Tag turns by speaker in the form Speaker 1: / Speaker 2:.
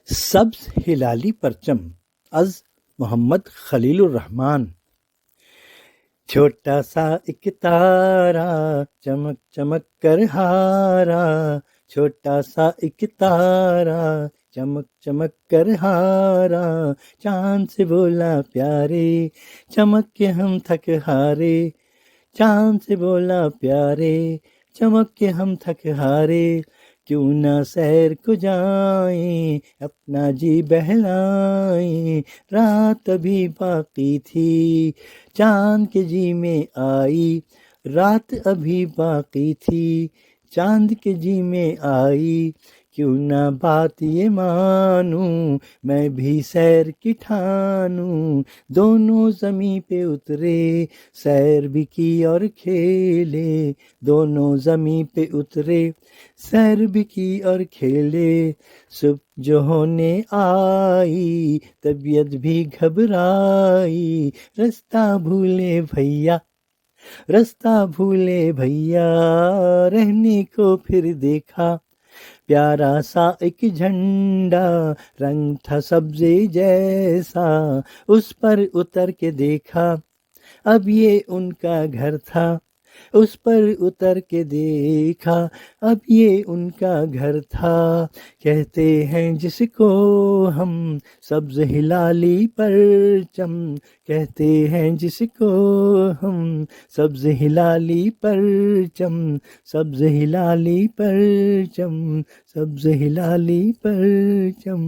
Speaker 1: سبز ہلالی پرچم از محمد خلیل الرحمان۔ چھوٹا سا ایک تارا چمک چمک کر ہارا، چھوٹا سا ایک تارا چمک چمک کر ہارا، چاند سے بولا پیارے چمک کے ہم تھک ہارے، چاند سے بولا پیارے چمک کے ہم تھک ہارے، کیوں نہ سیر کو جائیں اپنا جی بہلائیں، رات ابھی باقی تھی چاند کے جی میں آئی، رات ابھی باقی تھی چاند کے جی میں آئی، کیوں نہ بات یہ مانوں میں بھی سیر کی ٹھانوں، دونوں زمیں پہ اترے سیر بھی کی اور کھیلے، دونوں زمیں پہ اترے سیر بھی کی اور کھیلے، صبح جو ہونے آئی طبیعت بھی گھبرائی، رستہ بھولے بھیا رستہ بھولے بھیا، رہنے کو پھر دیکھا پیارا سا ایک جھنڈا، رنگ تھا سبزے جیسا، اس پر اتر کے دیکھا اب یہ ان کا گھر تھا، اس پر اتر کے دیکھا اب یہ ان کا گھر تھا، کہتے ہیں جس کو ہم سبز ہلالی پرچم، کہتے ہیں جس کو ہم سبز ہلالی پرچم، سبز ہلالی پرچم، سبز ہلالی پرچم۔